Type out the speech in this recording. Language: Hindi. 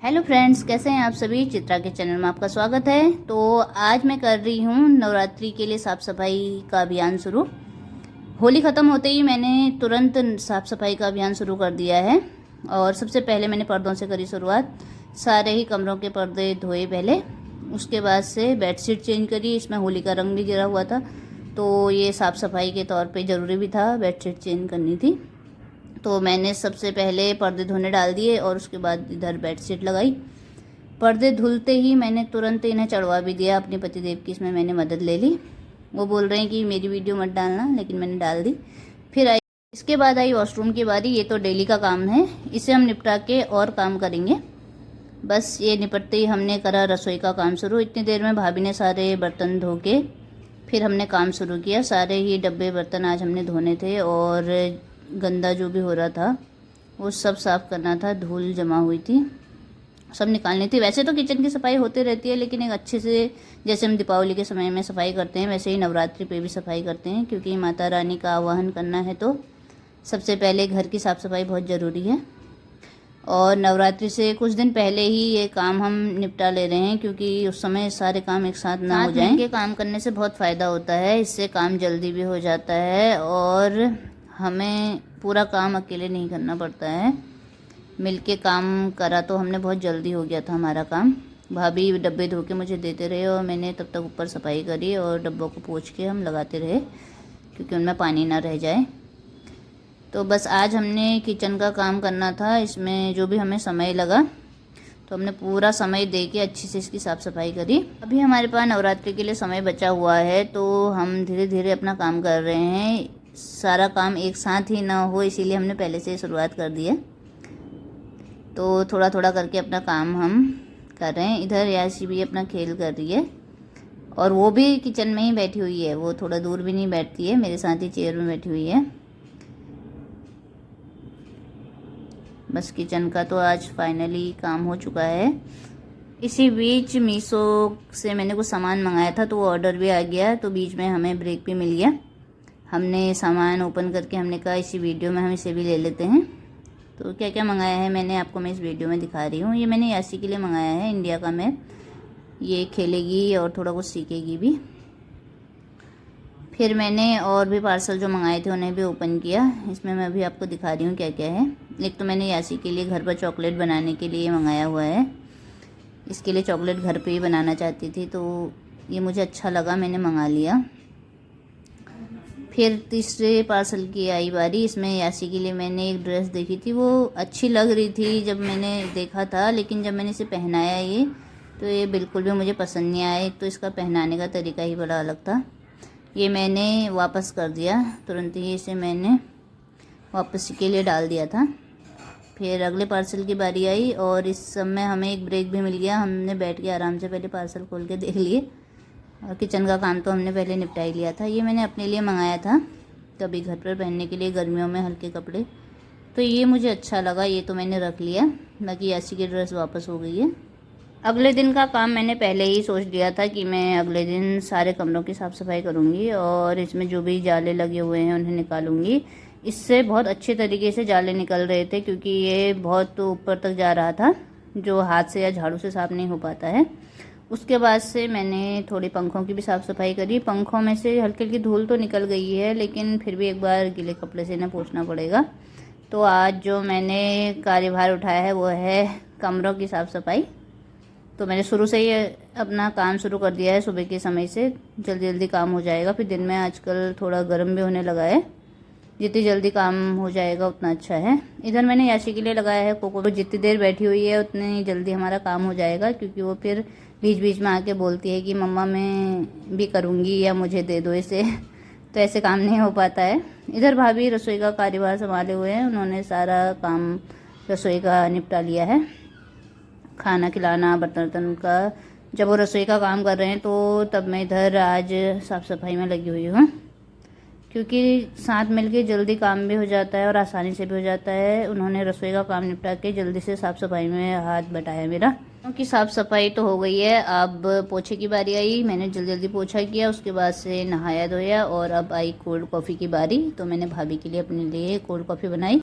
हेलो फ्रेंड्स, कैसे हैं आप सभी। चित्रा के चैनल में आपका स्वागत है। तो आज मैं कर रही हूँ नवरात्रि के लिए साफ़ सफाई का अभियान शुरू। होली ख़त्म होते ही मैंने तुरंत साफ़ सफाई का अभियान शुरू कर दिया है। और सबसे पहले मैंने पर्दों से करी शुरुआत। सारे ही कमरों के पर्दे धोए पहले, उसके बाद से बेडशीट चेंज करी। इसमें होली का रंग भी गिरा हुआ था, तो ये साफ़ सफाई के तौर पर ज़रूरी भी था, बेडशीट चेंज करनी थी। तो मैंने सबसे पहले पर्दे धोने डाल दिए और उसके बाद इधर बेडशीट लगाई। पर्दे धुलते ही मैंने तुरंत इन्हें चढ़वा भी दिया अपने पतिदेव की। इसमें मैंने मदद ले ली। वो बोल रहे हैं कि मेरी वीडियो मत डालना, लेकिन मैंने डाल दी। फिर इसके बाद आई वॉशरूम की बारी। ये तो डेली का काम है, इसे हम निपटा के और काम करेंगे। बस ये निपटते ही हमने करा रसोई का काम शुरू। इतनी देर में भाभी ने सारे बर्तन धो के फिर हमने काम शुरू किया। सारे ही डब्बे बर्तन आज हमने धोने थे और गंदा जो भी हो रहा था वो सब साफ़ करना था। धूल जमा हुई थी, सब निकालनी थी। वैसे तो किचन की सफाई होती रहती है, लेकिन एक अच्छे से, जैसे हम दीपावली के समय में सफाई करते हैं, वैसे ही नवरात्रि पे भी सफाई करते हैं। क्योंकि माता रानी का आवाहन करना है तो सबसे पहले घर की साफ़ सफाई बहुत ज़रूरी है। और नवरात्रि से कुछ दिन पहले ही ये काम हम निपटा ले रहे हैं, क्योंकि उस समय सारे काम एक साथ ना हो जाएं। के काम करने से बहुत फ़ायदा होता है, इससे काम जल्दी भी हो जाता है और हमें पूरा काम अकेले नहीं करना पड़ता है। मिलके काम करा तो हमने बहुत जल्दी हो गया था हमारा काम। भाभी डब्बे धो के मुझे देते रहे और मैंने तब तक ऊपर सफाई करी और डब्बों को पोंछ के हम लगाते रहे, क्योंकि उनमें पानी ना रह जाए। तो बस आज हमने किचन का काम करना था। इसमें जो भी हमें समय लगा तो हमने पूरा समय दे के अच्छी से इसकी साफ़ सफाई करी। अभी हमारे पास नवरात्रि के लिए समय बचा हुआ है, तो हम धीरे धीरे अपना काम कर रहे हैं। सारा काम एक साथ ही ना हो, इसीलिए हमने पहले से शुरुआत कर दी है। तो थोड़ा थोड़ा करके अपना काम हम कर रहे हैं। इधर याशी भी अपना खेल कर रही है और वो भी किचन में ही बैठी हुई है। वो थोड़ा दूर भी नहीं बैठती है, मेरे साथ ही चेयर में बैठी हुई है। बस किचन का तो आज फाइनली काम हो चुका है। इसी बीच मीशो से मैंने कुछ सामान मंगाया था, तो वो ऑर्डर भी आ गया। तो बीच में हमें ब्रेक भी मिल गया। हमने सामान ओपन करके हमने कहा इसी वीडियो में हम इसे भी ले लेते हैं। तो क्या क्या मंगाया है मैं इस वीडियो में दिखा रही हूँ। ये मैंने यासी के लिए मंगाया है, इंडिया का मैप। ये खेलेगी और थोड़ा कुछ सीखेगी भी। फिर मैंने और भी पार्सल जो मंगाए थे उन्हें भी ओपन किया। इसमें मैं अभी आपको दिखा रही हूँ क्या क्या है। एक तो मैंने यासी के लिए घर पर चॉकलेट बनाने के लिए मंगाया हुआ है। इसके लिए चॉकलेट घर पे ही बनाना चाहती थी, तो ये मुझे अच्छा लगा, मैंने मंगा लिया। फिर तीसरे पार्सल की आई बारी। इसमें यासी के लिए मैंने एक ड्रेस देखी थी, वो अच्छी लग रही थी जब मैंने देखा था, लेकिन जब मैंने इसे पहनाया तो ये बिल्कुल भी मुझे पसंद नहीं आया। एक तो इसका पहनाने का तरीका ही बड़ा अलग था। ये मैंने वापस कर दिया तुरंत ही। इसे मैंने वापस के लिए डाल दिया था। फिर अगले पार्सल की बारी आई और इस समय हमें एक ब्रेक भी मिल गया। हमने बैठ के आराम से पहले पार्सल खोल के देख लिए और किचन का काम तो हमने पहले निपटा ही लिया था। ये मैंने अपने लिए मंगाया था, कभी घर पर पहनने के लिए, गर्मियों में हल्के कपड़े। तो ये मुझे अच्छा लगा, ये तो मैंने रख लिया। बाकी यासी की ड्रेस वापस हो गई है। अगले दिन का काम मैंने पहले ही सोच लिया था कि मैं अगले दिन सारे कमरों की साफ़ सफाई करूँगी और इसमें जो भी जाले लगे हुए हैं उन्हें निकालूँगी। इससे बहुत अच्छे तरीके से जाले निकल रहे थे, क्योंकि ये बहुत ऊपर तक जा रहा था, जो हाथ से या झाड़ू से साफ़ नहीं हो पाता है। उसके बाद से मैंने थोड़ी पंखों की भी साफ़ सफाई करी। पंखों में से हल्की हल्की धूल तो निकल गई है, लेकिन फिर भी एक बार गीले कपड़े से इन्हें पोंछना पड़ेगा। तो आज जो मैंने कार्यभार उठाया है वो है कमरों की साफ़ सफाई। तो मैंने शुरू से ही अपना काम शुरू कर दिया है, सुबह के समय से। जल्दी जल्दी काम हो जाएगा। फिर दिन में आजकल थोड़ा गर्म भी होने लगा है, जितनी जल्दी काम हो जाएगा उतना अच्छा है। इधर मैंने याशी के लिए लगाया है कोको। जितनी देर बैठी हुई है उतनी जल्दी हमारा काम हो जाएगा, क्योंकि वो फिर बीच बीच में आके बोलती है कि मम्मा मैं भी करूँगी या मुझे दे दो इसे। तो ऐसे काम नहीं हो पाता है। इधर भाभी रसोई का कार्यभार संभाले हुए हैं, उन्होंने सारा काम रसोई का निपटा लिया है। खाना खिलाना, बर्तन वर्तन का। जब वो रसोई का काम कर रहे हैं तो तब मैं इधर आज साफ़ सफाई में लगी हुई हूँ, क्योंकि साथ मिलके जल्दी काम भी हो जाता है और आसानी से भी हो जाता है। उन्होंने रसोई का काम निपटा के जल्दी से साफ़ सफाई में हाथ बटाया मेरा। क्योंकि साफ़ सफाई तो हो गई है, अब पोछे की बारी आई। मैंने जल्दी जल्दी पोछा किया, उसके बाद से नहाया धोया और अब आई कोल्ड कॉफ़ी की बारी। तो मैंने भाभी के लिए अपने लिए कोल्ड कॉफ़ी बनाई।